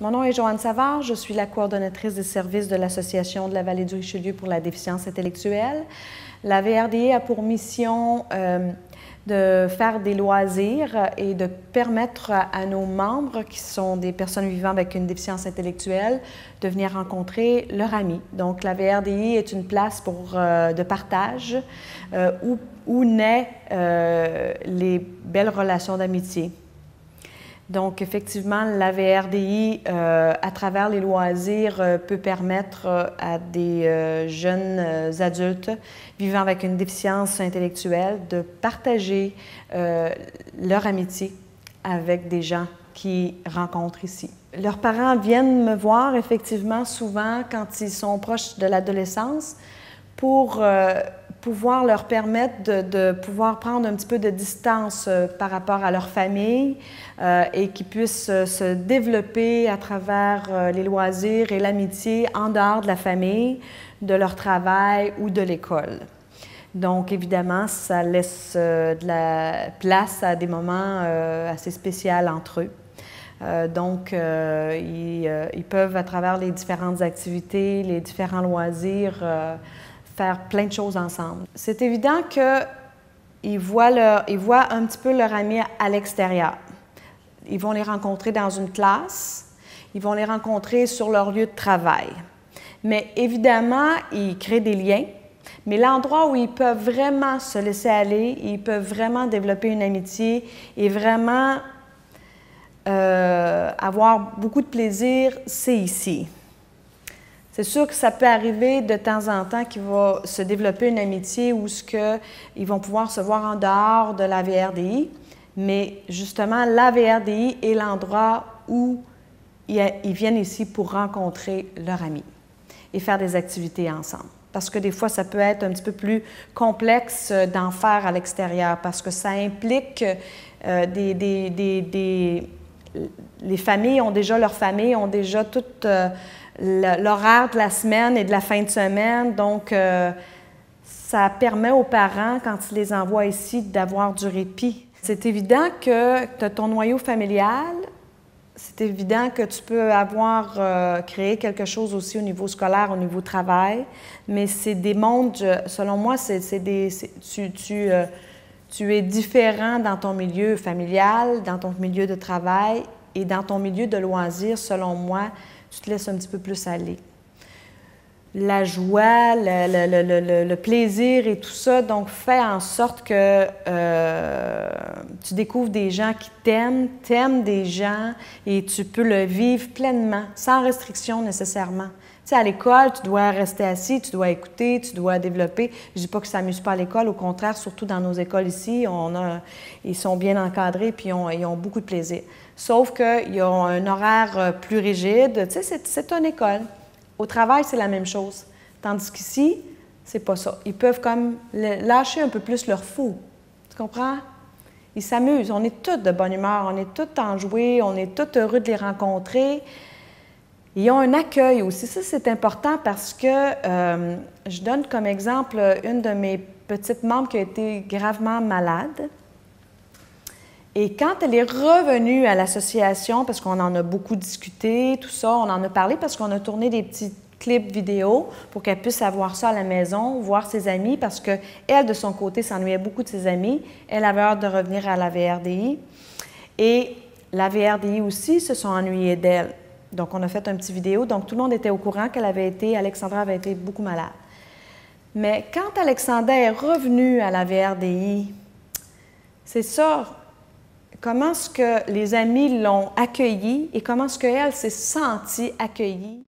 Mon nom est Joanne Savard, je suis la coordonnatrice des services de l'Association de la Vallée du Richelieu pour la déficience intellectuelle. La VRDI a pour mission de faire des loisirs et de permettre à nos membres, qui sont des personnes vivant avec une déficience intellectuelle, de venir rencontrer leurs amis. Donc, la VRDI est une place de partage où naissent les belles relations d'amitié. Donc, effectivement, la VRDI, à travers les loisirs, peut permettre à des jeunes adultes vivant avec une déficience intellectuelle de partager leur amitié avec des gens qu'ils rencontrent ici. Leurs parents viennent me voir, effectivement, souvent quand ils sont proches de l'adolescence pour pouvoir leur permettre de pouvoir prendre un petit peu de distance par rapport à leur famille et qu'ils puissent se développer à travers les loisirs et l'amitié en dehors de la famille, de leur travail ou de l'école. Donc, évidemment, ça laisse de la place à des moments assez spéciaux entre eux. Ils peuvent, à travers les différentes activités, les différents loisirs, faire plein de choses ensemble. C'est évident qu'ils voient un petit peu leur ami à l'extérieur. Ils vont les rencontrer dans une classe, ils vont les rencontrer sur leur lieu de travail. Mais évidemment, ils créent des liens, mais l'endroit où ils peuvent vraiment se laisser aller, ils peuvent vraiment développer une amitié et vraiment avoir beaucoup de plaisir, c'est ici. C'est sûr que ça peut arriver de temps en temps qu'il va se développer une amitié où ils vont pouvoir se voir en dehors de la VRDI, mais justement, la VRDI est l'endroit où ils viennent ici pour rencontrer leurs amis et faire des activités ensemble. Parce que des fois, ça peut être un petit peu plus complexe d'en faire à l'extérieur parce que ça implique les familles ont déjà leur famille, ont déjà toute l'horaire de la semaine et de la fin de semaine. Donc, ça permet aux parents, quand ils les envoient ici, d'avoir du répit. C'est évident que tu as ton noyau familial. C'est évident que tu peux avoir créé quelque chose aussi au niveau scolaire, au niveau travail. Mais c'est des mondes, selon moi, tu es différent dans ton milieu familial, dans ton milieu de travail et dans ton milieu de loisirs, selon moi, tu te laisses un petit peu plus aller. La joie, le plaisir et tout ça, donc fait en sorte que tu découvres des gens qui t'aiment des gens et tu peux le vivre pleinement, sans restriction nécessairement. Tu sais, à l'école, tu dois rester assis, tu dois écouter, tu dois développer. Je ne dis pas qu'ils ne s'amusent pas à l'école, au contraire, surtout dans nos écoles ici, ils sont bien encadrés puis ils ont beaucoup de plaisir. Sauf qu'ils ont un horaire plus rigide. Tu sais, c'est une école. Au travail, c'est la même chose. Tandis qu'ici, c'est pas ça. Ils peuvent comme lâcher un peu plus leur fou. Tu comprends? Ils s'amusent. On est tous de bonne humeur, on est tous enjoués, on est tous heureux de les rencontrer. Ils ont un accueil aussi. Ça, c'est important parce que je donne comme exemple une de mes petites membres qui a été gravement malade. Et quand elle est revenue à l'association, parce qu'on en a beaucoup discuté, tout ça, on en a parlé parce qu'on a tourné des petits clips vidéo pour qu'elle puisse avoir ça à la maison, voir ses amis, parce qu'elle, de son côté, s'ennuyait beaucoup de ses amis. Elle avait hâte de revenir à la VRDI. Et la VRDI aussi se sont ennuyés d'elle. Donc, on a fait un petit vidéo. Donc, tout le monde était au courant Alexandra avait été beaucoup malade. Mais quand Alexandra est revenue à la VRDI, c'est ça. Comment est-ce que les amis l'ont accueillie et comment est-ce qu'elle s'est sentie accueillie?